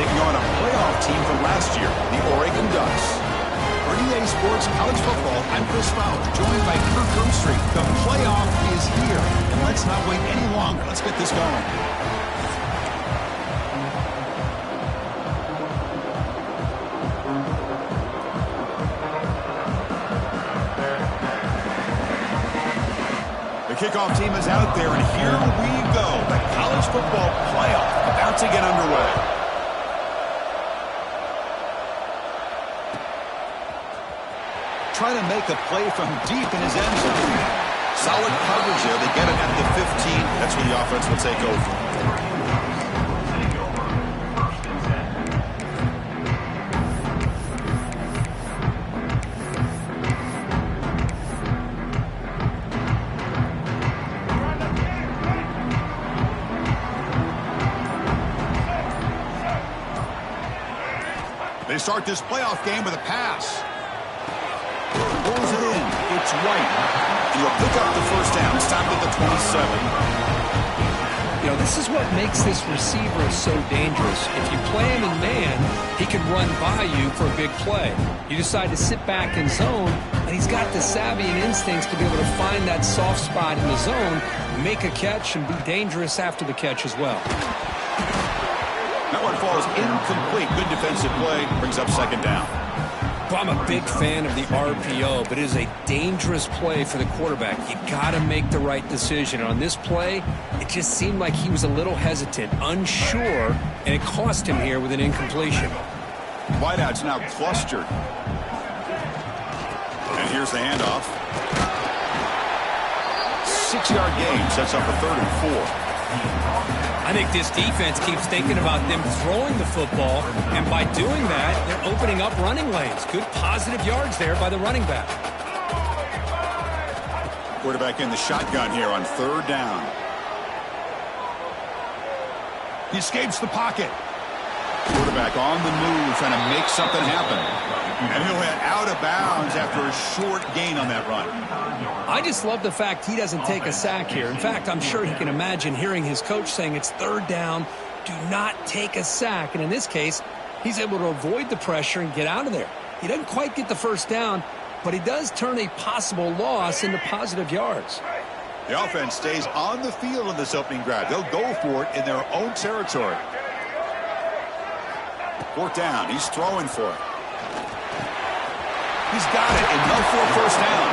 taking on a playoff team from last year, the Oregon Ducks. For EA Sports College Football, I'm Chris Fowler, joined by Kirk Grimstreet. The playoff is here, and let's not wait any longer. Let's get this going. The kickoff team is out there, and here we go. The college football playoff about to get underway. Trying to make a play from deep in his end zone. Solid coverage there. They get it at the 15. That's where the offense will take over. They start this playoff game with a pass. Pulls it in. It's White. He'll pick up the first down. Stopped at the 27. You know, this is what makes this receiver so dangerous. If you play him in man, he can run by you for a big play. You decide to sit back in zone, and he's got the savvy and instincts to be able to find that soft spot in the zone, make a catch, and be dangerous after the catch as well. That one falls incomplete. Good defensive play. Brings up second down. Well, I'm a big fan of the RPO, but it is a dangerous play for the quarterback. You got to make the right decision. And on this play, it just seemed like he was a little hesitant, unsure, and it cost him here with an incompletion. Wideout's now clustered. And here's the handoff. 6-yard gain sets up a 3rd and 4. I think this defense keeps thinking about them throwing the football, and by doing that, they're opening up running lanes. Good positive yards there by the running back. Quarterback in the shotgun here on 3rd down. He escapes the pocket. Quarterback on the move, trying to make something happen. And he'll head out of bounds after a short gain on that run. I just love the fact he doesn't take a sack here. In fact, I'm sure he can imagine hearing his coach saying it's 3rd down, do not take a sack. And in this case, he's able to avoid the pressure and get out of there. He doesn't quite get the first down, but he does turn a possible loss into positive yards. The offense stays on the field in this opening drive. They'll go for it in their own territory. 4th down. He's throwing for it. He's got it, enough for a first down.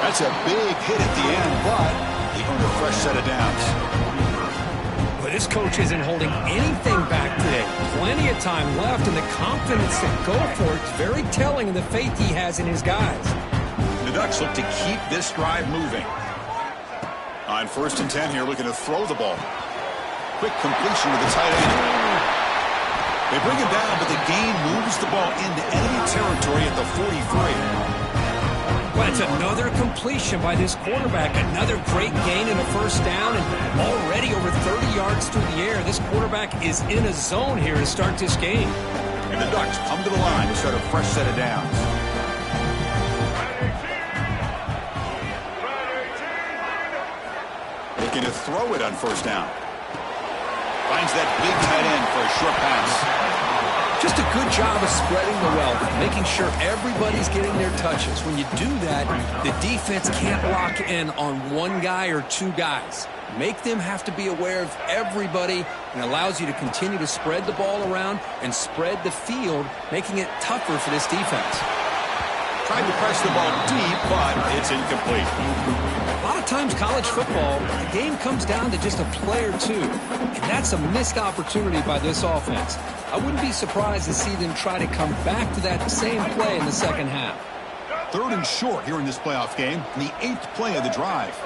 That's a big hit at the end, but he earned a fresh set of downs. But this coach isn't holding anything back today. Plenty of time left, and the confidence to go for it is very telling of the faith he has in his guys. The Ducks look to keep this drive moving. On 1st and 10 here, looking to throw the ball. Quick completion to the tight end. They bring him down, but the gain moves the ball into enemy territory at the 43. Well, it's another completion by this quarterback. Another great gain in a first down, and already over 30 yards through the air. This quarterback is in a zone here to start this game. And the Ducks come to the line to start a fresh set of downs. Looking to throw it on 1st down. Finds that big tight end for a short pass. Just a good job of spreading the wealth, making sure everybody's getting their touches. When you do that, the defense can't lock in on one guy or two guys. Make them have to be aware of everybody, and allows you to continue to spread the ball around and spread the field, making it tougher for this defense. Tried to press the ball deep, but it's incomplete. A lot of times college football, the game comes down to just a play or two, and that's a missed opportunity by this offense. I wouldn't be surprised to see them try to come back to that same play in the second half. 3rd and short here in this playoff game, the 8th play of the drive.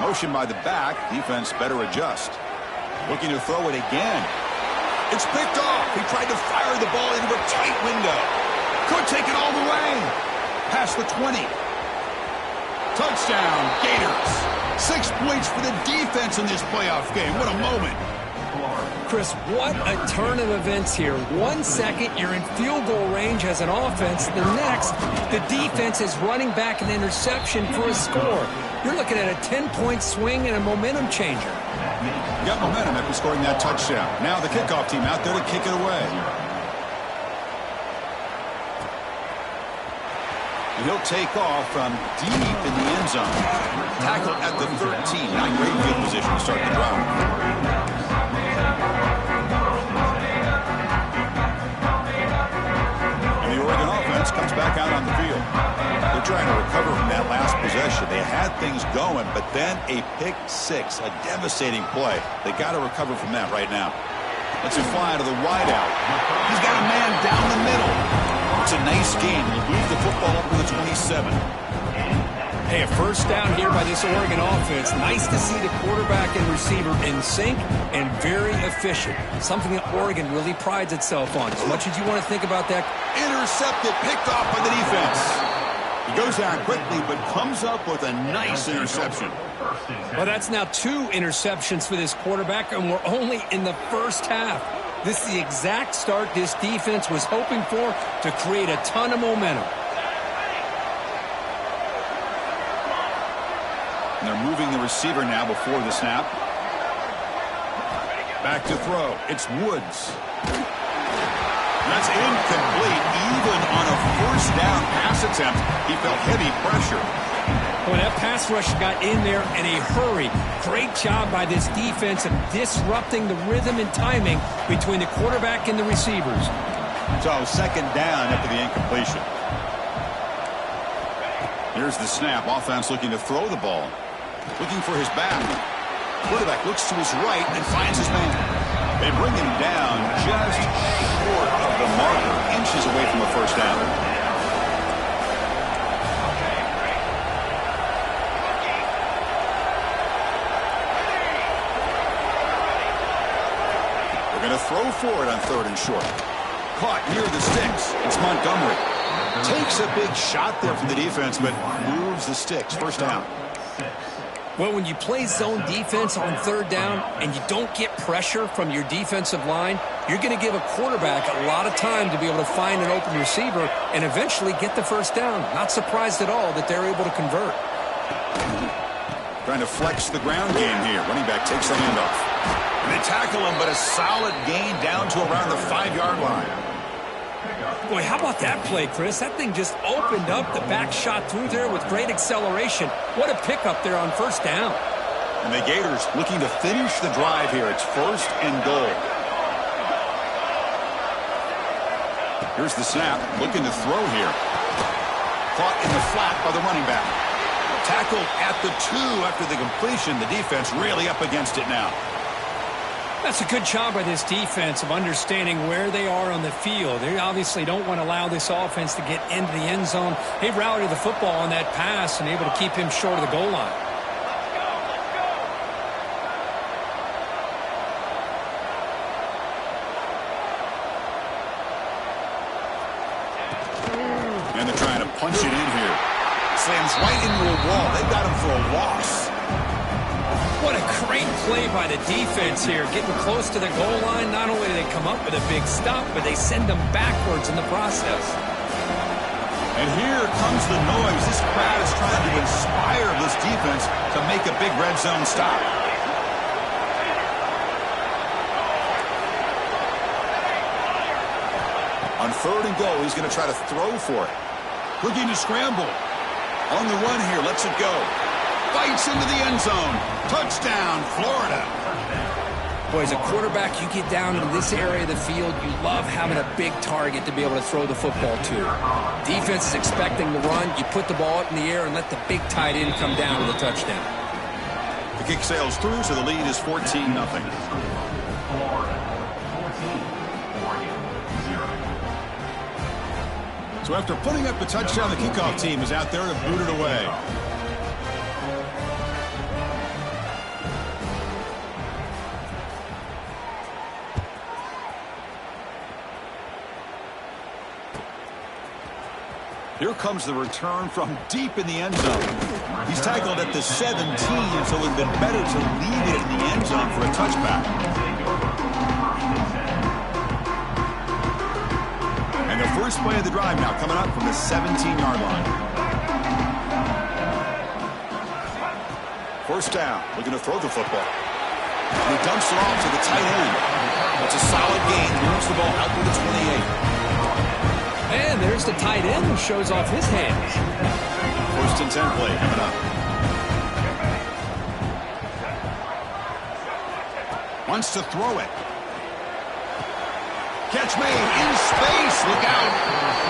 Motion by the back, defense better adjust. Looking to throw it again. It's picked off. He tried to fire the ball into a tight window. Could take it all the way. Past the 20. Touchdown, Gators. 6 points for the defense in this playoff game. What a moment. Chris, what a turn of events here. 1 second, you're in field goal range as an offense. The next, the defense is running back an interception for a score. You're looking at a 10-point swing and a momentum changer. Got momentum after scoring that touchdown. Now the kickoff team out there to kick it away. And he'll take off from deep in the end zone. Tackle at the 13. Not great field position to start the drive. And the Oregon offense comes back out on the field. They're trying to recover from that last possession. They had things going, but then a pick six, a devastating play. They got to recover from that right now. Let's fly to the wideout. He's got a man down the middle. It's a nice game. He'll move the football up to the 27. Hey, a first down here by this Oregon offense. Nice to see the quarterback and receiver in sync and very efficient. Something that Oregon really prides itself on. As much as you want to think about that. Intercepted, picked off by the defense. He goes down quickly, but comes up with a nice interception. Well, that's now 2 interceptions for this quarterback, and we're only in the first half. This is the exact start this defense was hoping for to create a ton of momentum. And they're moving the receiver now before the snap. Back to throw. It's Woods. That's incomplete. Even on a first down pass attempt, he felt heavy pressure. Well, that pass rush got in there in a hurry. Great job by this defense of disrupting the rhythm and timing between the quarterback and the receivers. So second down after the incompletion. Here's the snap. Offense looking to throw the ball. Looking for his back. Quarterback looks to his right and finds his man. They bring him down just short of the marker, inches away from a first down. They're going to throw for it on 3rd and short. Caught near the sticks. It's Montgomery. Takes a big shot there from the defense, but moves the sticks. First down. Well, when you play zone defense on 3rd down and you don't get pressure from your defensive line, you're going to give a quarterback a lot of time to be able to find an open receiver and eventually get the first down. Not surprised at all that they're able to convert. Trying to flex the ground game here. Running back takes the handoff. And they tackle him, but a solid gain down to around the 5-yard line. Boy, how about that play, Chris? That thing just opened up the back shot through there with great acceleration. What a pickup there on first down. And the Gators looking to finish the drive here. It's 1st and goal. Here's the snap. Looking to throw here. Caught in the flat by the running back. Tackled at the 2 after the completion. The defense really up against it now. That's a good job by this defense of understanding where they are on the field. They obviously don't want to allow this offense to get into the end zone. They rallied the football on that pass and able to keep him short of the goal line. And they're trying to punch it in here. Slams right into a wall. They got him for a loss. What a great play by the defense here. Getting close to the goal line, not only do they come up with a big stop, but they send them backwards in the process. And here comes the noise. This crowd is trying to inspire this defense to make a big red zone stop. On 3rd and goal, he's going to try to throw for it. Looking to scramble. On the run here, lets it go. Bites into the end zone. Touchdown, Florida. Boy, as a quarterback, you get down into this area of the field, you love having a big target to be able to throw the football to. Defense is expecting the run. You put the ball up in the air and let the big tight end come down with a touchdown. The kick sails through, so the lead is 14-0. So after putting up the touchdown, the kickoff team is out there to boot it away. Here comes the return from deep in the end zone. He's tackled at the 17, so it would have been better to leave it in the end zone for a touchback. And the first play of the drive now coming up from the 17-yard line. First down, looking to throw the football. He dumps it off to the tight end. It's a solid gain. Moves the ball out to the 28. And there's the tight end who shows off his hands. First and 10 play coming up. Wants to throw it. Catch made in space. Look out.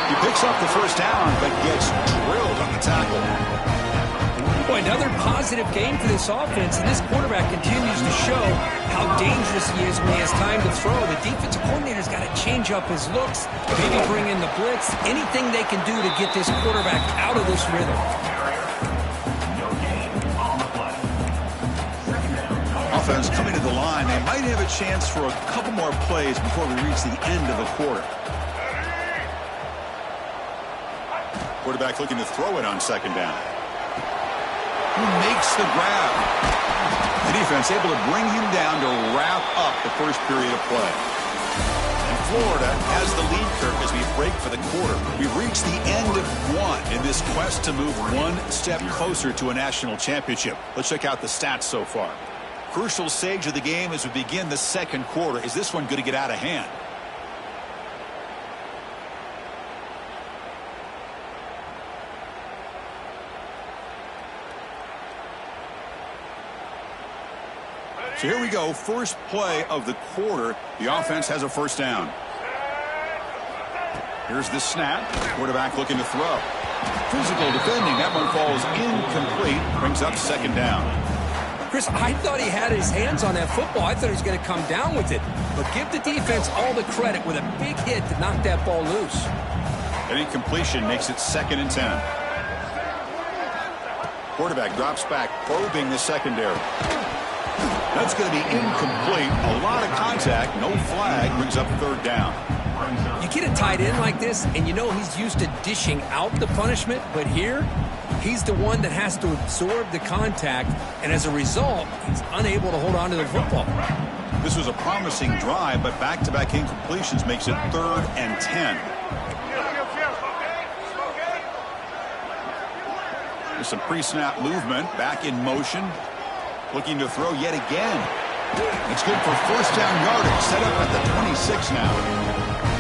He picks up the first down, but gets drilled on the tackle. Boy, another positive game for this offense, and this quarterback continues to show how dangerous he is when he has time to throw. The defensive coordinator's got to change up his looks, maybe bring in the blitz, anything they can do to get this quarterback out of this rhythm. Offense coming to the line. They might have a chance for a couple more plays before we reach the end of the quarter. Quarterback looking to throw it on second down. Who makes the grab? The defense able to bring him down to wrap up the first period of play. And Florida has the lead, Kirk, as we break for the quarter. We've reached the end of one in this quest to move one step closer to a national championship. Let's check out the stats so far. Crucial stage of the game as we begin the second quarter. Is this one going to get out of hand? So here we go. First play of the quarter. The offense has a first down. Here's the snap. Quarterback looking to throw. Physical defending. That one falls incomplete. Brings up second down. Chris, I thought he had his hands on that football. I thought he was going to come down with it. But give the defense all the credit with a big hit to knock that ball loose. An incompletion makes it second and 10. Quarterback drops back, probing the secondary. That's going to be incomplete. A lot of contact. No flag. Brings up third down. You get a tight end like this, and you know he's used to dishing out the punishment. But here, he's the one that has to absorb the contact, and as a result, he's unable to hold on to the football. This was a promising drive, but back-to-back incompletions makes it third and 10. There's some pre-snap movement, back in motion, looking to throw yet again. It's good for first down yardage, set up at the 26 now.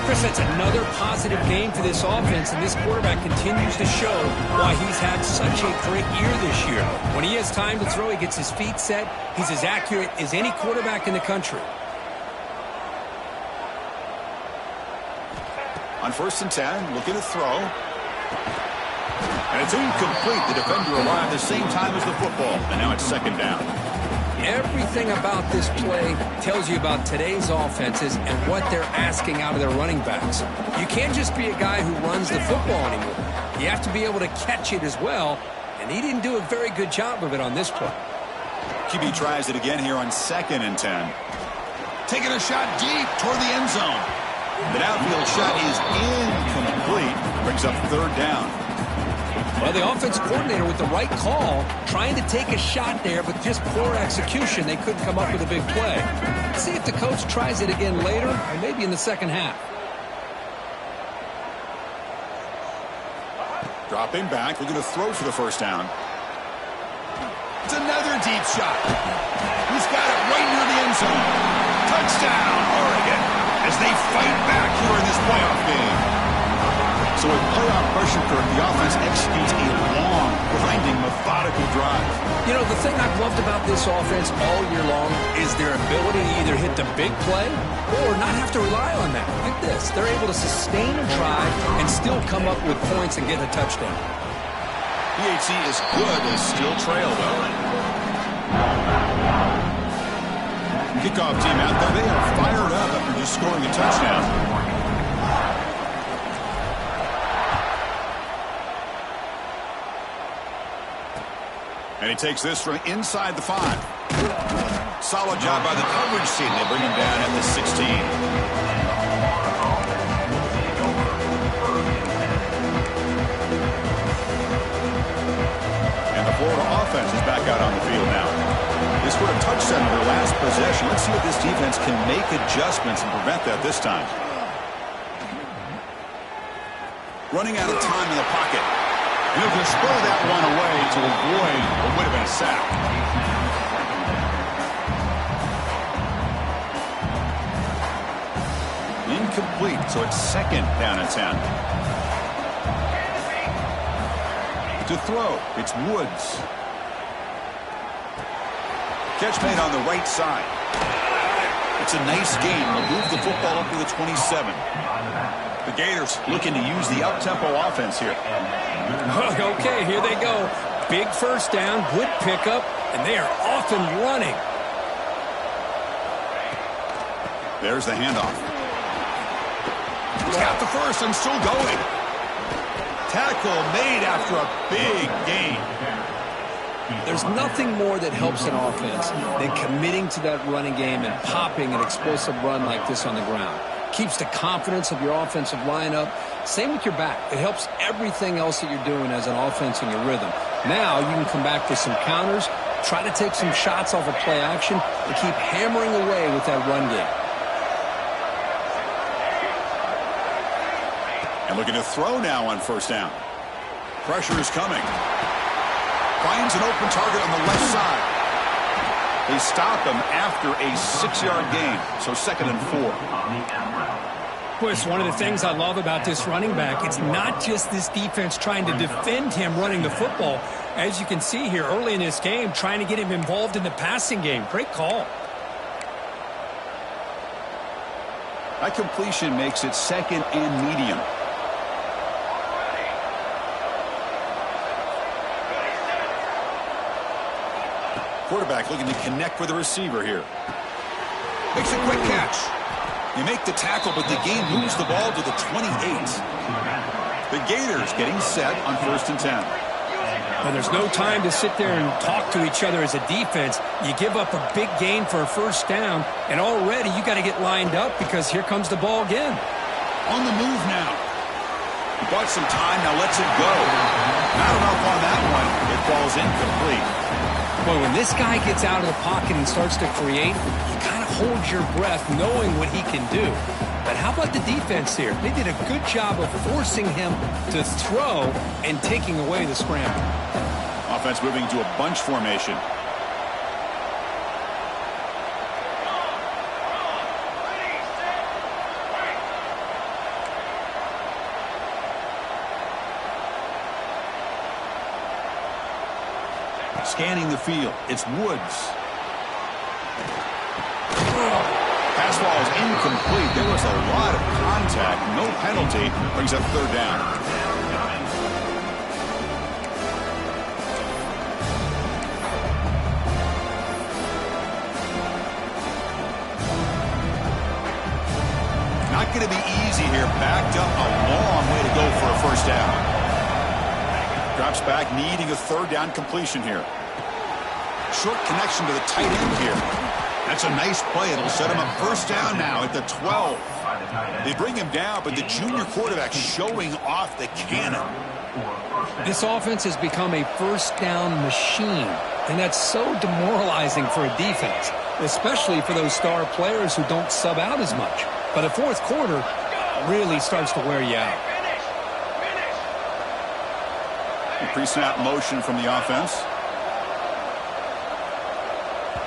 Chris, that's another positive game for this offense, and this quarterback continues to show why he's had such a great year this year. When he has time to throw, he gets his feet set. He's as accurate as any quarterback in the country. On first and 10, looking to throw. And it's incomplete. The defender arrived the same time as the football, and now it's second down. Everything about this play tells you about today's offenses and what they're asking out of their running backs. You can't just be a guy who runs the football anymore. You have to be able to catch it as well, and he didn't do a very good job of it on this play. QB tries it again here on second and 10. Taking a shot deep toward the end zone. The downfield shot is incomplete. Brings up third down. Well, the offense coordinator with the right call, trying to take a shot there, but just poor execution. They couldn't come up with a big play. Let's see if the coach tries it again later, or maybe in the second half. Dropping back, looking to throw for the first down. It's another deep shot. He's got it right near the end zone. Touchdown, Oregon, as they fight back here in this playoff game. So with playoff pressure, Kirk, the offense executes a long, grinding, methodical drive. You know, the thing I've loved about this offense all year long is their ability to either hit the big play or not have to rely on that. Like this, they're able to sustain a drive and still come up with points and get a touchdown. PHC is good, they still trail, though. Kickoff team out there, they are fired up after just scoring a touchdown. And he takes this from inside the 5. Solid job by the coverage team. They bring him down at the 16. And the Florida offense is back out on the field now. They scored a touchdown in their last possession. Let's see if this defense can make adjustments and prevent that this time. Running out of time in the pocket. And he can spur that one away to avoid what would have been a sack. incomplete, so it's 2nd down and 10. To throw, it's Woods. Catch made on the right side. It's a nice gain. They'll move the football up to the 27. The Gators looking to use the up-tempo offense here. Okay, here they go. Big first down, good pickup, and they are off and running. There's the handoff. He's got the first and still going. Tackle made after a big gain. There's nothing more that helps an offense than committing to that running game and popping an explosive run like this on the ground. Keeps the confidence of your offensive lineup. Same with your back. It helps everything else that you're doing as an offense in your rhythm. Now you can come back with some counters, try to take some shots off of play action, and keep hammering away with that run game. And looking to throw now on first down. Pressure is coming. Finds an open target on the left side. They stop him after a 6-yard gain, so 2nd and 4. Boy, it's one of the things I love about this running back. It's not just this defense trying to defend him running the football. As you can see here early in this game, trying to get him involved in the passing game. Great call. That completion makes it 2nd and medium. Quarterback looking to connect with the receiver here. Makes a quick catch. They make the tackle, but the game moves the ball to the 28. The Gators getting set on 1st and 10. Well, there's no time to sit there and talk to each other as a defense. You give up a big gain for a first down, and already you got to get lined up because here comes the ball again. On the move now. He bought some time, now lets it go. Not enough on that one. It falls incomplete. Boy, when this guy gets out of the pocket and starts to create, you kind of hold your breath knowing what he can do. But how about the defense here? They did a good job of forcing him to throw and taking away the scramble. Offense moving to a bunch formation. Scanning the field, it's Woods. Pass ball is incomplete. There was a lot of contact. No penalty. Brings up 3rd down. Not going to be easy here. Backed up a long way to go for a first down. Drops back, needing a 3rd down completion here. Short connection to the tight end here. That's a nice play. It'll set him up first down now at the 12. They bring him down, but the junior quarterback showing off the cannon. This offense has become a first down machine, and that's so demoralizing for a defense, especially for those star players who don't sub out as much. But the 4th quarter really starts to wear you out. Pre-snap motion from the offense.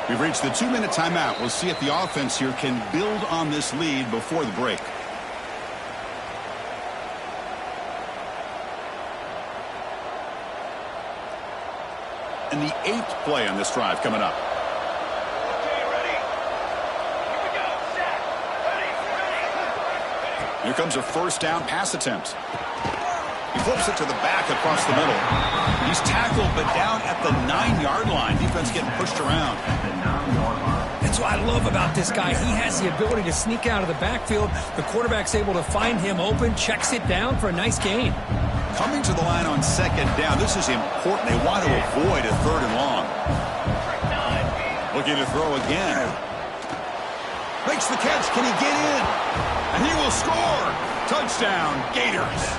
We've reached the 2-minute timeout. We'll see if the offense here can build on this lead before the break. And the 8th play on this drive coming up. Here comes a first down pass attempt. He flips it to the back across the middle. He's tackled, but down at the 9-yard line. Defense getting pushed around. That's what I love about this guy. He has the ability to sneak out of the backfield. The quarterback's able to find him open, checks it down for a nice gain. Coming to the line on 2nd down. This is important. They want to avoid a 3rd and long. Looking to throw again. Makes the catch. Can he get in? And he will score. Touchdown, Gators.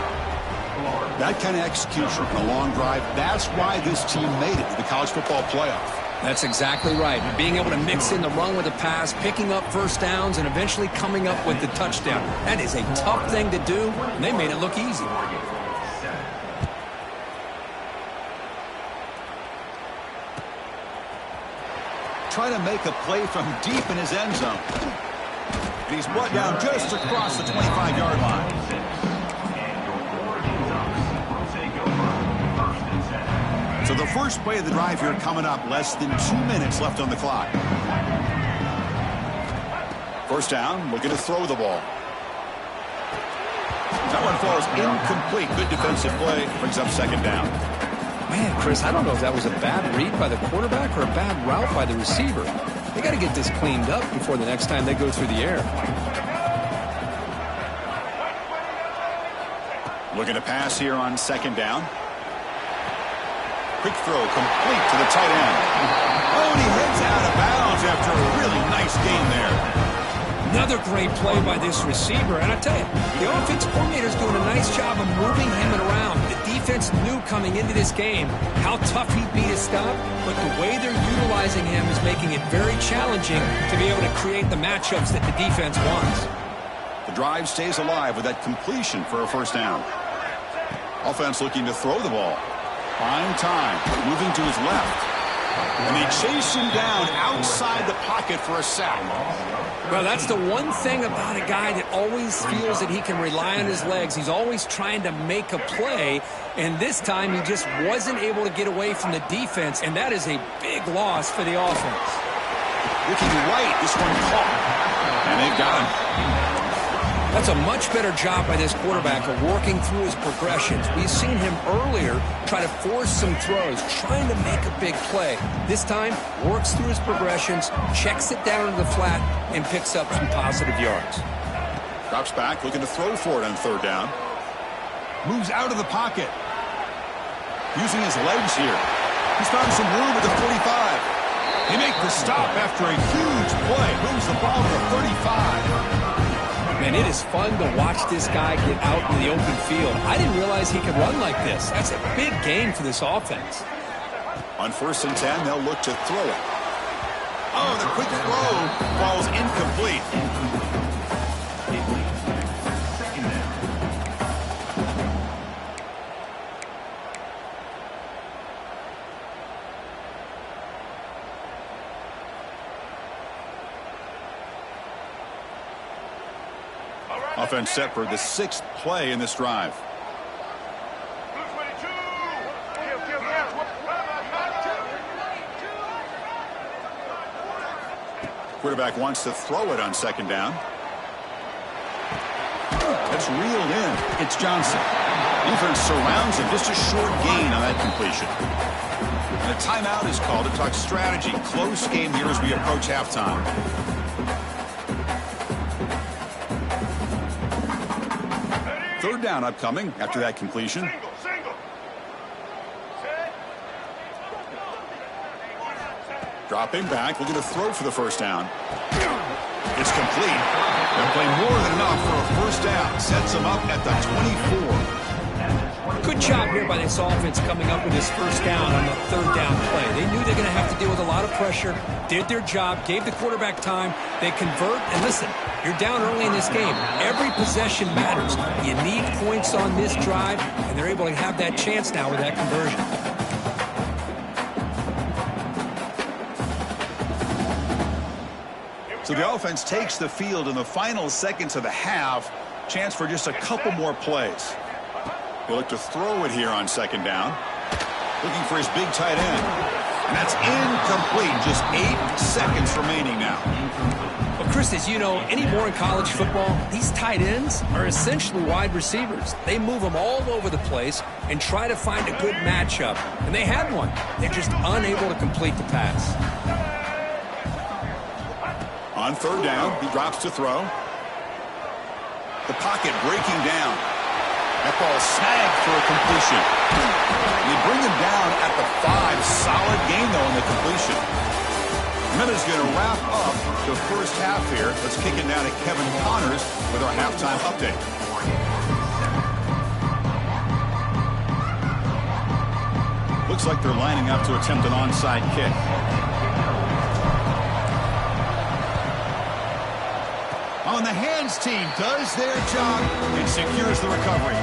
That kind of execution on a long drive, that's why this team made it to the college football playoff. That's exactly right. Being able to mix in the run with the pass, picking up first downs, and eventually coming up with the touchdown. That is a tough thing to do, and they made it look easy. Try to make a play from deep in his end zone. And he's brought down just across the 25-yard line. So the first play of the drive here coming up, less than 2 minutes left on the clock. First down, looking to throw the ball. That one falls incomplete. Good defensive play, brings up second down. Man, Chris, I don't know if that was a bad read by the quarterback or a bad route by the receiver. They got to get this cleaned up before the next time they go through the air. Looking to pass here on second down. Quick throw complete to the tight end. Oh, and he heads out of bounds after a really nice game there. Another great play by this receiver. And I tell you, the offense coordinator's doing a nice job of moving him around. The defense knew coming into this game how tough he'd be to stop, but the way they're utilizing him is making it very challenging to be able to create the matchups that the defense wants. The drive stays alive with that completion for a first down. Offense looking to throw the ball. Fine time, moving to his left. And they chase him down outside the pocket for a sack. Well, that's the one thing about a guy that always feels that he can rely on his legs. He's always trying to make a play, and this time he just wasn't able to get away from the defense, and that is a big loss for the offense. Looking right, this one caught, and they've got him. That's a much better job by this quarterback of working through his progressions. We've seen him earlier try to force some throws, trying to make a big play. This time, works through his progressions, checks it down into the flat, and picks up some positive yards. Drops back, looking to throw for it on third down. Moves out of the pocket. Using his legs here. He's found some room at the 45. They make the stop after a huge play. Moves the ball to the 35. Man, it is fun to watch this guy get out in the open field. I didn't realize he could run like this. That's a big gain for this offense. On 1st and 10, they'll look to throw it. Oh, the quick throw falls incomplete. Offense set for the 6th play in this drive. Quarterback wants to throw it on second down. That's reeled in. It's Johnson. Defense surrounds him. Just a short gain on that completion. And a timeout is called to talk strategy. Close game here as we approach halftime. Third down upcoming after that completion. Dropping back, looking to throw for the first down. It's complete. They'll play more than enough for a first down. Sets them up at the 24. Good job here by this offense coming up with this first down on the third down play. They knew they're going to have to deal with a lot of pressure, did their job, gave the quarterback time. They convert, and listen, you're down early in this game. Every possession matters. You need points on this drive, and they're able to have that chance now with that conversion. So the offense takes the field in the final seconds of the half. Chance for just a couple more plays. He'll look to throw it here on second down. Looking for his big tight end. And that's incomplete. Just 8 seconds remaining now. Well, Chris, as you know, anymore in college football, these tight ends are essentially wide receivers. They move them all over the place and try to find a good matchup. And they had one. They're just unable to complete the pass. On third down, he drops to throw. The pocket breaking down. That ball snagged for a completion. They bring him down at the 5. Solid gain, though, in the completion. And that is going to wrap up the first half here. Let's kick it now to Kevin Connors with our halftime update. Looks like they're lining up to attempt an onside kick. On the hands team does their job and secures the recovery.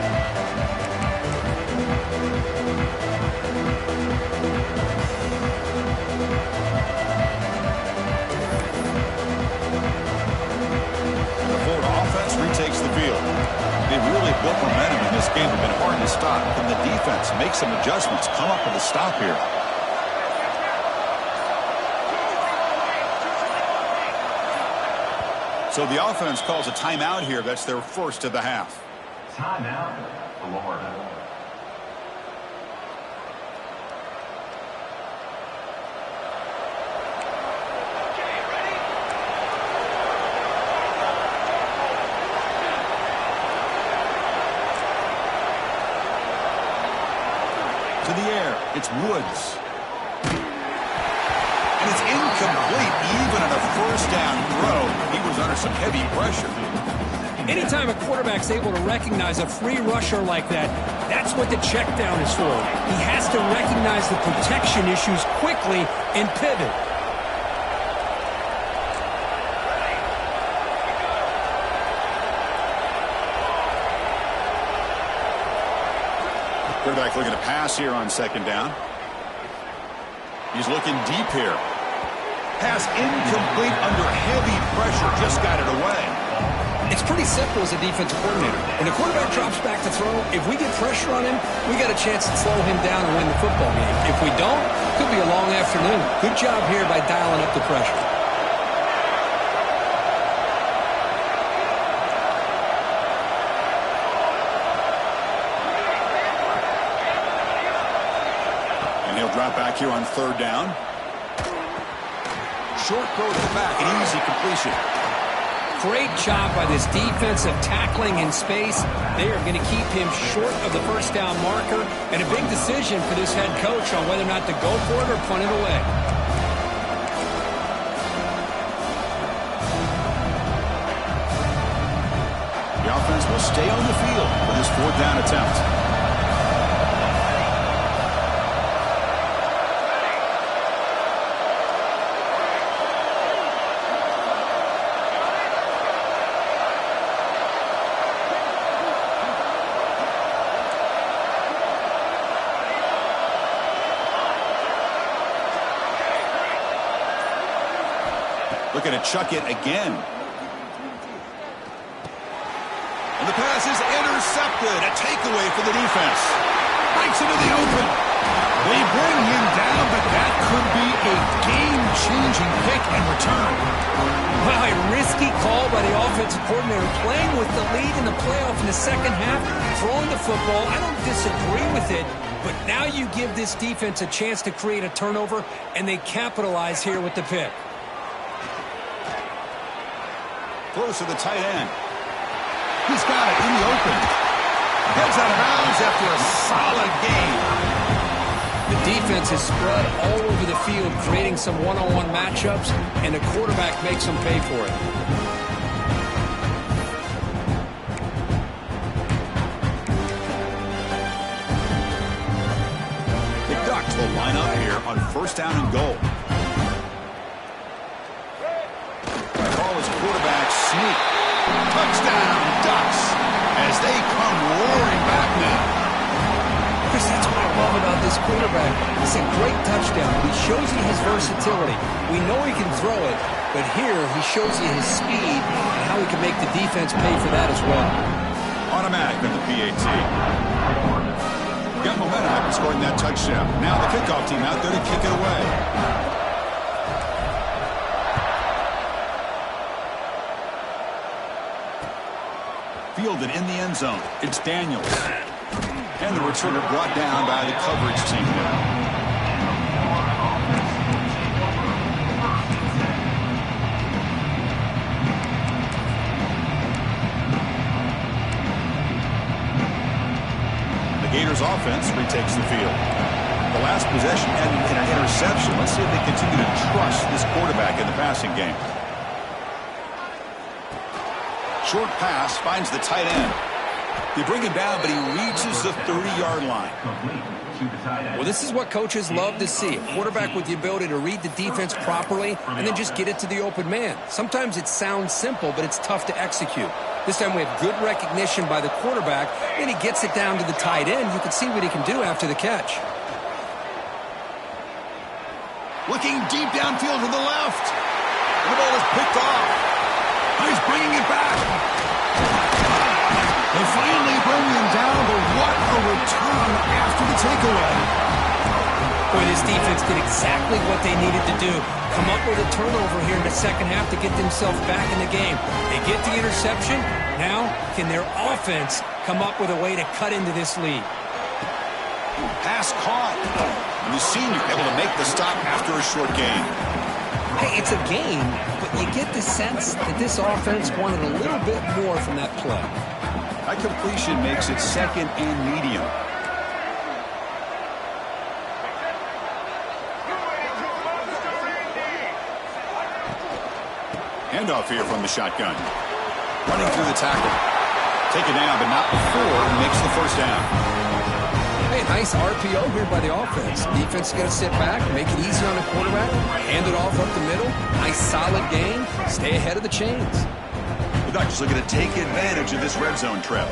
game have been hard to stop. Can the defense make some adjustments, come up with a stop here? So the offense calls a timeout here. That's their first of the half. Timeout, Florida. To the air, it's Woods. And it's incomplete, even on a first down throw. He was under some heavy pressure. Anytime a quarterback's able to recognize a free rusher like that, that's what the check down is for. He has to recognize the protection issues quickly and pivot. Quarterback looking to pass here on second down. He's looking deep here. Pass incomplete under heavy pressure. Just got it away. It's pretty simple as a defensive coordinator. When the quarterback drops back to throw, if we get pressure on him, we got a chance to slow him down and win the football game. If we don't, it could be a long afternoon. Good job here by dialing up the pressure. And he'll drop back here on third down. Short throw to the back, an easy completion. Great job by this defensive tackling in space. They are going to keep him short of the first down marker. And a big decision for this head coach on whether or not to go for it or punt it away. The offense will stay on the field for this fourth down attempt. Looking to chuck it again. And the pass is intercepted. A takeaway for the defense. Breaks into the open. They bring him down, but that could be a game-changing pick and return. Wow, a risky call by the offensive coordinator, playing with the lead in the playoff in the second half, throwing the football. I don't disagree with it, but now you give this defense a chance to create a turnover, and they capitalize here with the pick. Close to the tight end. He's got it in the open. Heads out of bounds after a solid game. The defense is spread all over the field, creating some one-on-one matchups, and the quarterback makes them pay for it. The Ducks will line up here on first down and goal. Quarterback sneak. Touchdown, Ducks, as they come roaring back now. Chris, that's what I love about this quarterback. It's a great touchdown. He shows you his versatility. We know he can throw it, but here he shows you his speed and how he can make the defense pay for that as well. Automatic on the PAT. Got momentum after scoring that touchdown. Now the kickoff team out there to kick it away. Fielded in the end zone. It's Daniels. And the returner brought down by the coverage team. The Gators offense retakes the field. The last possession ended in an interception. Let's see if they continue to trust this quarterback in the passing game. Short pass finds the tight end. They bring him down, but he reaches the 30-yard line. Well, this is what coaches love to see. A quarterback with the ability to read the defense properly and then just get it to the open man. Sometimes it sounds simple, but it's tough to execute. This time we have good recognition by the quarterback, and he gets it down to the tight end. You can see what he can do after the catch. Looking deep downfield to the left. And the ball is picked off. He's bringing it back. They finally bring him down, but return after the takeaway. Boy, this defense did exactly what they needed to do. Come up with a turnover here in the second half to get themselves back in the game. They get the interception. Now, can their offense come up with a way to cut into this lead? Pass caught. And the senior able to make the stop after a short gain. Hey, it's a game, but you get the sense that this offense wanted a little bit more from that play. That completion makes it second and medium. Handoff here from the shotgun. Running through the tackle. Taken down, but not before he makes the first down. Hey, nice RPO here by the offense. Defense is going to sit back, make it easy on the quarterback, hand it off up the middle. Nice solid game. Stay ahead of the chains. The Ducks looking to take advantage of this red zone trail.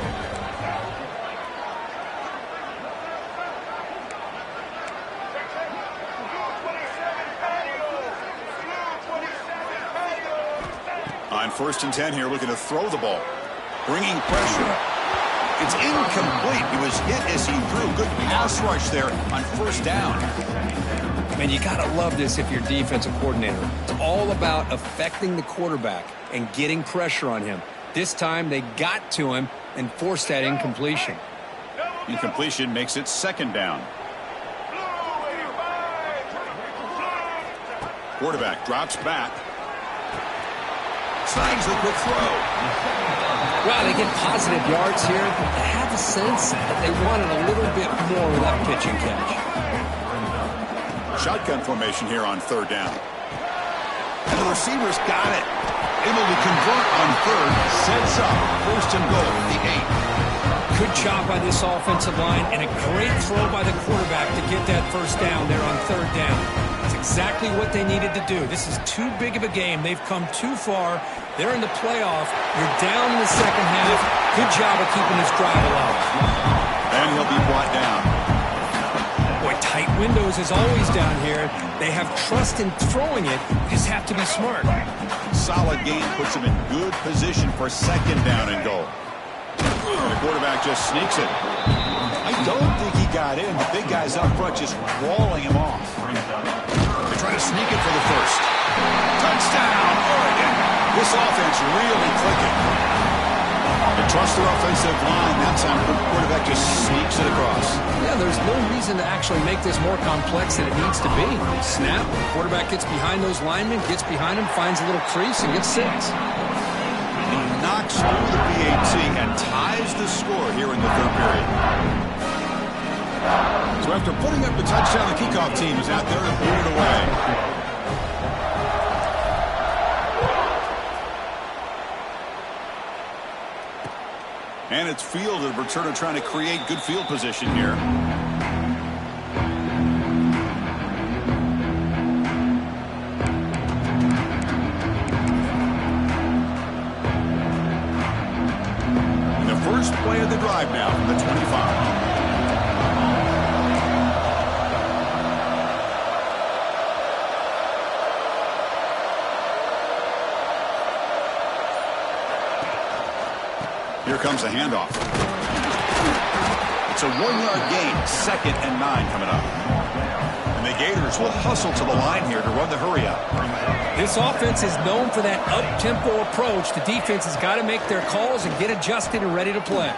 On 1st and 10 here, looking to throw the ball. Bringing pressure. It's incomplete. He was hit as he threw. Good pass rush there on 1st down. Man, you got to love this if you're defensive coordinator. It's all about affecting the quarterback and getting pressure on him. This time they got to him and forced that incompletion. Incompletion makes it 2nd down. Quarterback drops back. Snags a quick throw. Wow, they get positive yards here. I have a sense that they wanted a little bit more with that pitch and catch. Shotgun formation here on 3rd down. And the receivers got it. Able to convert on 3rd. Sets up 1st and goal at the 8. Good job by this offensive line and a great throw by the quarterback to get that 1st down there on 3rd down. It's exactly what they needed to do. This is too big of a game. They've come too far. They're in the playoff. You're down in the second half. Good job of keeping this drive alive. And he'll be brought down. Boy, tight windows is always down here. They have trust in throwing it. You just have to be smart. Solid game puts him in good position for 2nd down and goal. And the quarterback just sneaks it. I don't think he got in. The big guys up front just walling him off. They try to sneak it for the 1st. Touchdown, Oregon. This offense really clicking. They trust their offensive line. That time the quarterback just sneaks it across. Yeah, there's no reason to actually make this more complex than it needs to be. Snap, quarterback gets behind those linemen, gets behind him, finds a little crease, and gets 6. He knocks through the PAT and ties the score here in the 3rd period. So after putting up the touchdown, the kickoff team is out there to boot it away. And it's fielded. Returner trying to create good field position here. And the first play of the drive now from the 25. Here comes the handoff. It's a 1-yard gain, 2nd and 9 coming up. And the Gators will hustle to the line here to run the hurry up. This offense is known for that up-tempo approach. The defense has got to make their calls and get adjusted and ready to play.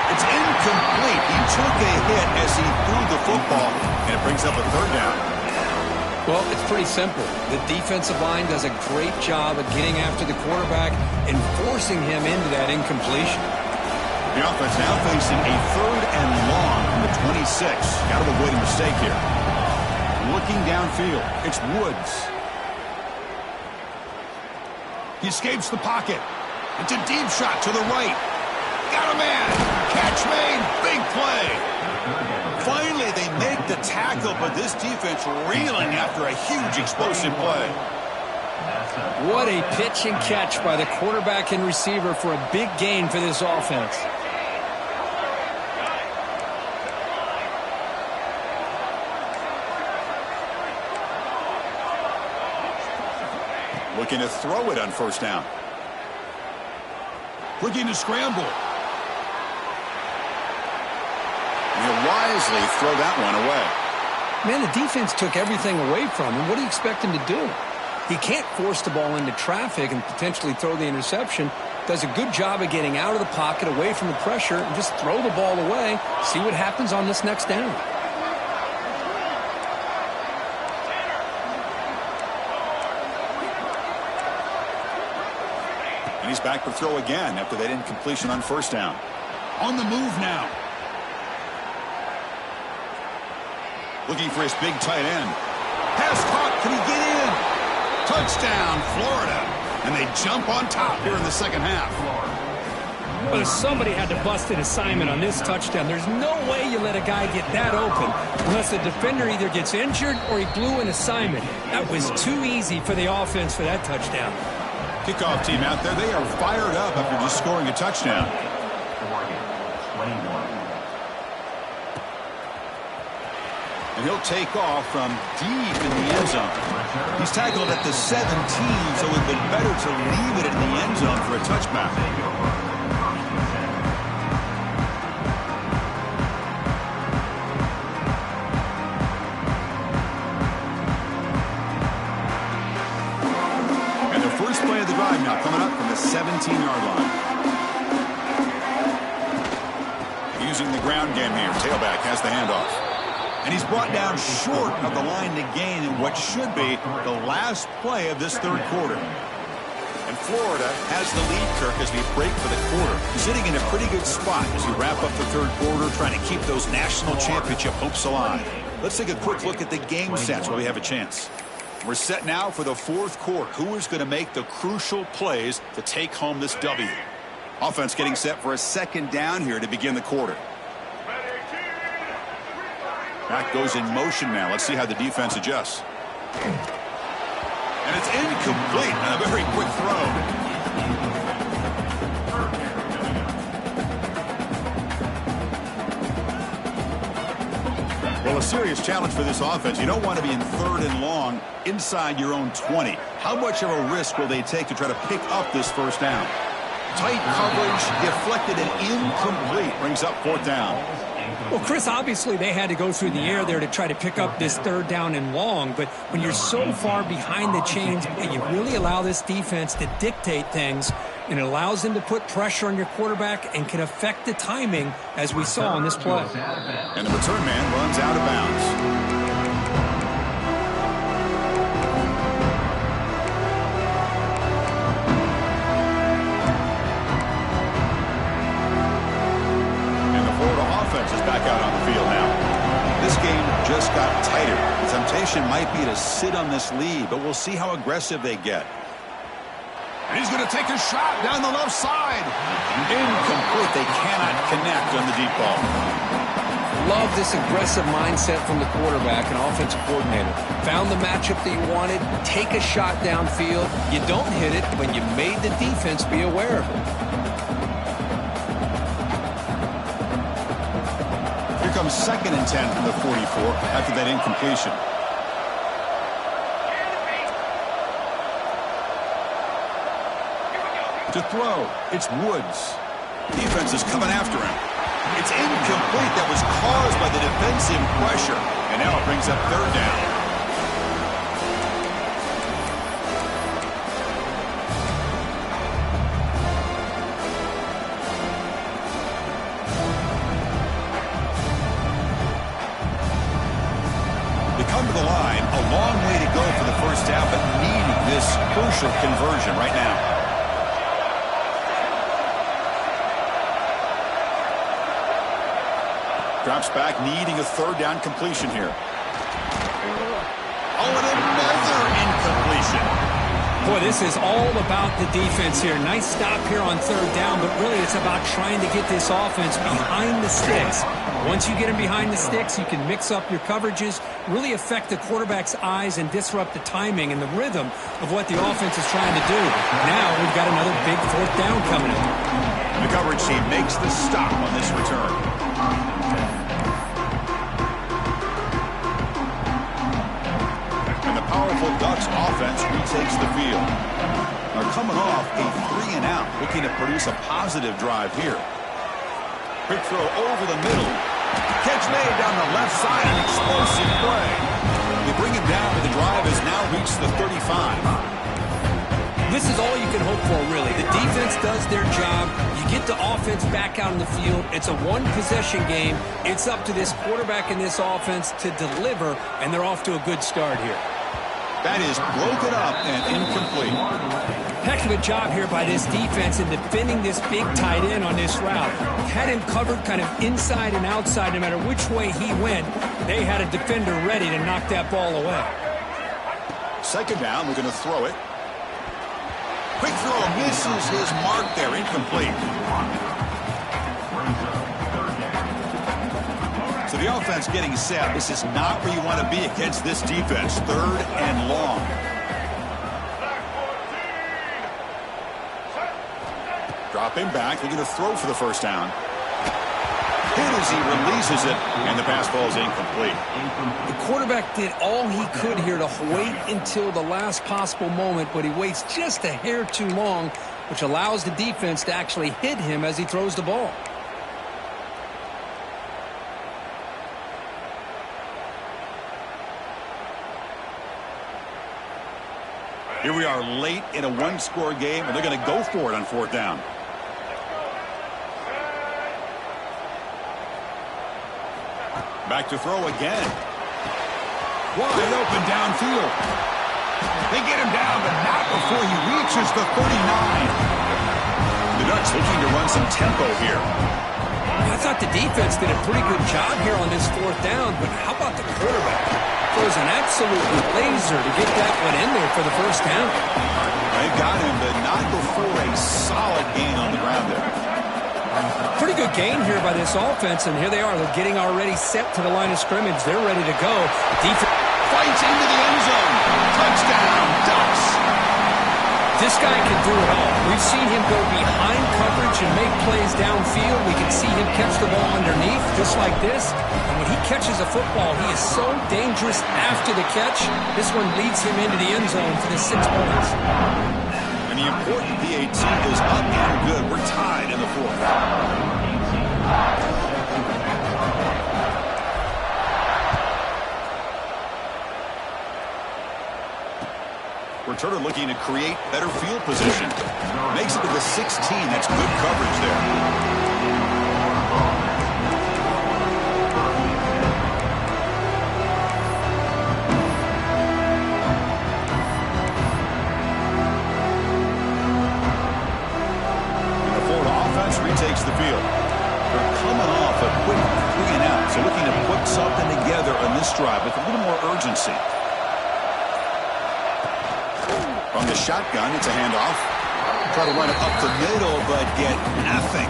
It's incomplete. He took a hit as he threw the football, and it brings up a 3rd down. Well, it's pretty simple. The defensive line does a great job of getting after the quarterback and forcing him into that incompletion. The offense now facing a 3rd and long from the 26. Got to avoid a mistake here. Looking downfield, it's Woods. He escapes the pocket. It's a deep shot to the right. Got a man. Catch made. Big play. Finally, they make the tackle, but this defense reeling after a huge explosive play. What a pitch and catch by the quarterback and receiver for a big gain for this offense. Looking to throw it on 1st down. Looking to scramble. He'll wisely throw that one away. Man, the defense took everything away from him. What do you expect him to do? He can't force the ball into traffic and potentially throw the interception. Does a good job of getting out of the pocket, away from the pressure, and just throw the ball away. See what happens on this next down. And he's back to throw again after that incompletion on first down. On the move now. Looking for his big tight end. Pass caught. Can he get in? Touchdown, Florida. And they jump on top here in the second half. Well, somebody had to bust an assignment on this touchdown. There's no way you let a guy get that open unless the defender either gets injured or he blew an assignment. That was too easy for the offense for that touchdown. Kickoff team out there, they are fired up after just scoring a touchdown. And he'll take off from deep in the end zone. He's tackled at the 17, so it would have been better to leave it in the end zone for a touchback. And the first play of the drive now coming up from the 17-yard line. Using the ground game here. Tailback has the handoff. And he's brought down short of the line to gain in what should be the last play of this third quarter. And Florida has the lead, Kirk, as we break for the quarter. Sitting in a pretty good spot as we wrap up the third quarter, trying to keep those national championship hopes alive. Let's take a quick look at the game sets while we have a chance. We're set now for the fourth quarter. Who is going to make the crucial plays to take home this W? Offense getting set for a second down here to begin the quarter. Back goes in motion now. Let's see how the defense adjusts. And it's incomplete and a very quick throw. Well, a serious challenge for this offense. You don't want to be in third and long inside your own 20. How much of a risk will they take to try to pick up this first down? Tight coverage, deflected and incomplete. Brings up fourth down. Well, Chris, obviously they had to go through the air there to try to pick up this third down and long, but when you're so far behind the chains, you really allow this defense to dictate things, and it allows them to put pressure on your quarterback and can affect the timing, as we saw on this play. And the return man runs out of bounds. Is back out on the field now. This game just got tighter. The temptation might be to sit on this lead, but we'll see how aggressive they get. And he's going to take a shot down the left side. Incomplete. They cannot connect on the deep ball. Love this aggressive mindset from the quarterback and offensive coordinator. Found the matchup that you wanted. Take a shot downfield. You don't hit it, but you made the defense be aware of it. Comes second and 10 from the 44 after that incompletion. To throw, it's Woods. Defense is coming after him. It's incomplete. That was caused by the defensive pressure. And now it brings up third down. Come to the line, a long way to go for the first half, but needing this crucial conversion right now. Drops back, needing a third down completion here. Oh, and another incompletion. Boy, this is all about the defense here. Nice stop here on third down, but really it's about trying to get this offense behind the sticks. Once you get them behind the sticks, you can mix up your coverages, really affect the quarterback's eyes and disrupt the timing and the rhythm of what the offense is trying to do. Now we've got another big fourth down coming up. The coverage team makes the stop on this return. And the powerful Ducks offense retakes the field. They're coming off a 3-and-out, looking to produce a positive drive here. Quick throw over the middle. Catch made down the left side, an explosive play. They bring him down, but the drive has now reached the 35. This is all you can hope for, really. The defense does their job. You get the offense back out on the field. It's a one-possession game. It's up to this quarterback and this offense to deliver, and they're off to a good start here. That is broken up and incomplete. Heck of a job here by this defense in defending this big tight end on this route. Had him covered kind of inside and outside no matter which way he went. They had a defender ready to knock that ball away. Second down, we're going to throw it. Quick throw, misses his mark there, incomplete. So the offense getting set. This is not where you want to be against this defense. Third and long. Dropping back, they're going to throw for the first down. Hit as he releases it, and the pass ball is incomplete. The quarterback did all he could here to wait until the last possible moment, but he waits just a hair too long, which allows the defense to actually hit him as he throws the ball. Here we are late in a one-score game, and they're going to go for it on fourth down. Back to throw again. Wide open downfield. They get him down, but not before he reaches the 39. The Ducks looking to run some tempo here. I thought the defense did a pretty good job here on this fourth down, but how about the quarterback? Throws an absolute laser to get that one in there for the first down. They've got him, but not before a solid gain on the ground there. Pretty good gain here by this offense, and here they are. They're getting already set to the line of scrimmage. They're ready to go. Defense fights into the end zone. Touchdown, Ducks. This guy can do it all. We've seen him go behind coverage and make plays downfield. We can see him catch the ball underneath, just like this. And when he catches a football, he is so dangerous after the catch. This one leads him into the end zone for the 6 points. And the important PAT is up and good. We're tied in the fourth. Returner looking to create better field position. Makes it to the 16. That's good coverage there. Retakes the field. They're coming off a quick 3-and-out, so looking to put something together on this drive with a little more urgency. From the shotgun, it's a handoff. Try to run it up the middle, but get nothing.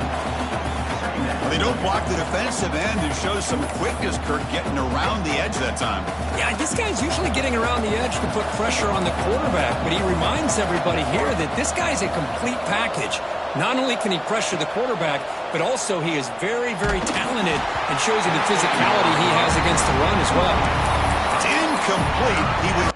Well, they don't block the defensive end and show some quickness, Kurt, getting around the edge that time. Yeah, this guy's usually getting around the edge to put pressure on the quarterback, but he reminds everybody here that this guy's a complete package. Not only can he pressure the quarterback, but also he is very, very talented and shows you the physicality he has against the run as well. It's incomplete. He was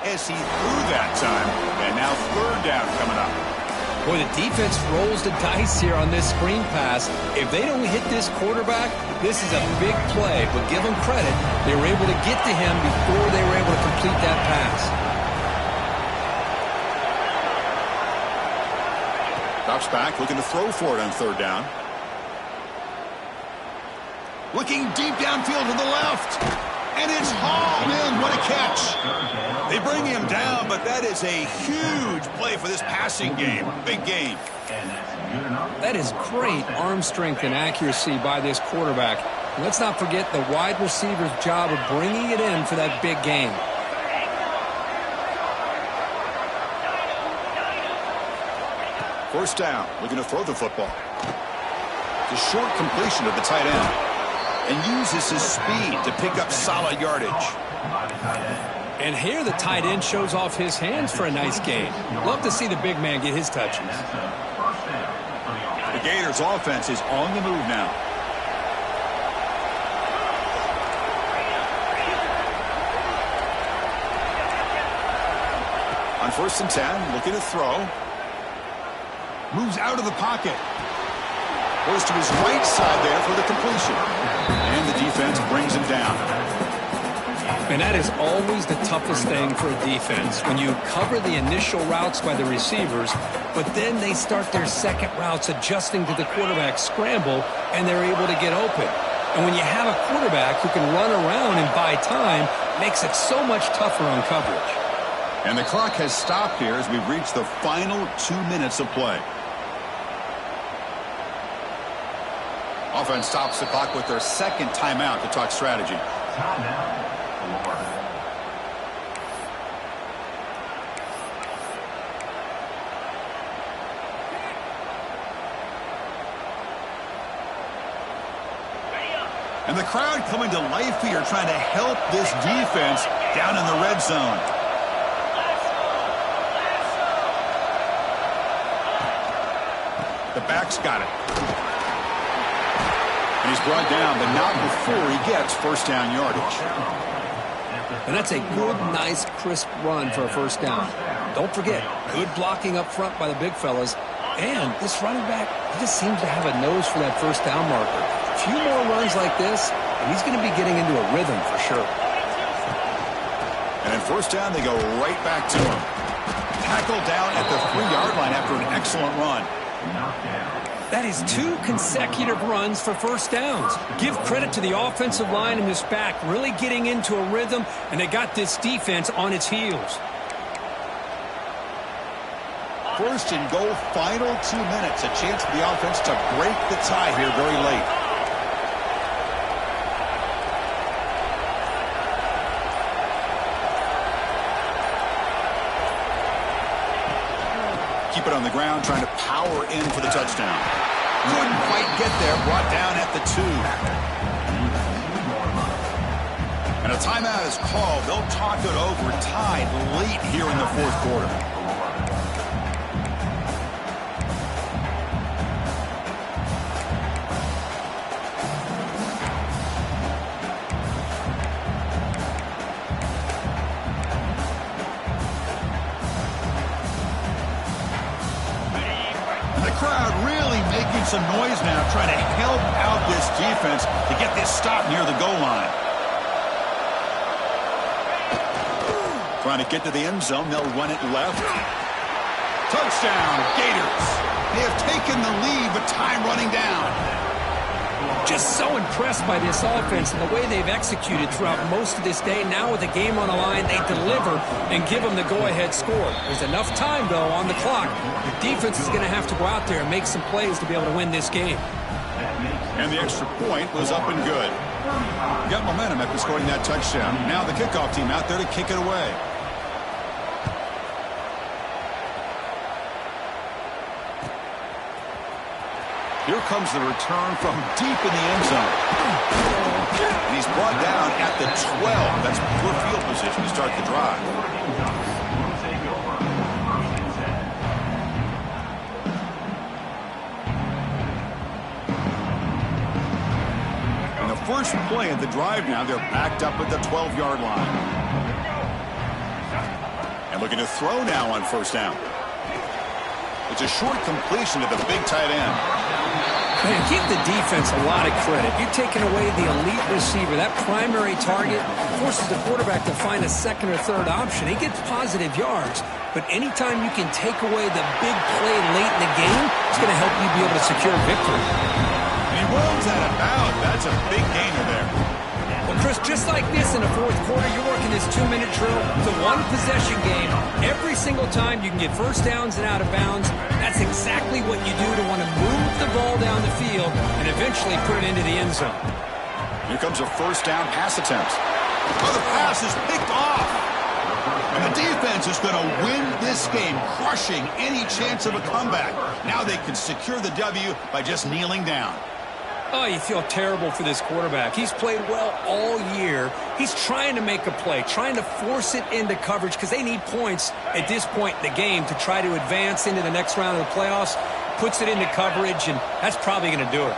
as he threw that time. And now third down coming up. Boy, the defense rolls the dice here on this screen pass. If they don't hit this quarterback, this is a big play. But give them credit. They were able to get to him before they were able to complete that pass. Drops back, looking to throw for it on third down. Looking deep downfield to the left. And it's hauled in. What a catch. They bring him down, but that is a huge play for this passing game. Big gain. That is great arm strength and accuracy by this quarterback. And let's not forget the wide receiver's job of bringing it in for that big gain. First down. Looking to throw the football. The short completion of the tight end. and uses his speed to pick up solid yardage. And here the tight end shows off his hands for a nice gain. Love to see the big man get his touches. The Gators offense is on the move now. On 1st and 10, looking to throw. Moves out of the pocket. Goes to his right side there for the completion. And the defense brings him down. And that is always the toughest thing for a defense, when you cover the initial routes by the receivers, but then they start their second routes adjusting to the quarterback's scramble, and they're able to get open. And when you have a quarterback who can run around and buy time, it makes it so much tougher on coverage. And the clock has stopped here as we've reached the final 2 minutes of play. Offense stops the clock with their second timeout to talk strategy. Timeout. And the crowd coming to life here, trying to help this defense down in the red zone. The back's got it. And he's brought down, but not before he gets first down yardage. And that's a good, nice, crisp run for a first down. Don't forget, good blocking up front by the big fellas. And this running back, he just seems to have a nose for that first down marker. A few more runs like this, and he's going to be getting into a rhythm for sure. And in first down, they go right back to him. Tackled down at the 3-yard line after an excellent run. That is 2 consecutive runs for first downs. Give credit to the offensive line and this back, really getting into a rhythm, and they got this defense on its heels. First and goal, final 2 minutes. A chance for the offense to break the tie here very late. Keep it on the ground, trying to power in for the touchdown. Couldn't quite get there, brought down at the 2. And a timeout is called. They'll talk it over, tied late here in the fourth quarter. Some noise now, trying to help out this defense to get this stop near the goal line. Trying to get to the end zone. They'll run it left. Touchdown, Gators. They have taken the lead, but time running down. Just so impressed by this offense and the way they've executed throughout most of this day. Now with the game on the line, they deliver and give them the go-ahead score. There's enough time, though, on the clock. The defense is going to have to go out there and make some plays to be able to win this game. And the extra point was up and good. Got momentum after scoring that touchdown. Now the kickoff team out there to kick it away. Here comes the return from deep in the end zone. And he's brought down at the 12. That's poor field position to start the drive. And the first play of the drive now, they're backed up at the 12-yard line. And looking to throw now on first down. It's a short completion to the big tight end. Man, give the defense a lot of credit. You're taking away the elite receiver. That primary target forces the quarterback to find a second or third option. He gets positive yards, but anytime you can take away the big play late in the game, it's going to help you be able to secure victory. And he rolls that about. That's a big gainer there. Well, Chris, just like this in the fourth quarter, you're working this 2-minute drill. It's a one-possession game. Every single time you can get first downs and out of bounds. That's exactly what you do to want to move the ball down the field and eventually put it into the end zone. Here comes a first down pass attempt. Oh, the pass is picked off. And the defense is going to win this game, crushing any chance of a comeback. Now they can secure the W by just kneeling down. Oh, you feel terrible for this quarterback. He's played well all year. He's trying to make a play, trying to force it into coverage because they need points at this point in the game to try to advance into the next round of the playoffs. Puts it into coverage, and that's probably going to do it.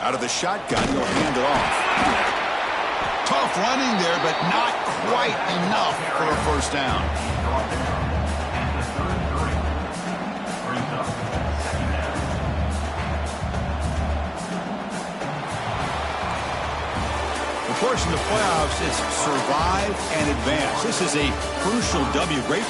Out of the shotgun, he'll hand it off. Tough running there, but not quite enough for a first down. The course in the playoffs is survive and advance. This is a crucial W. Great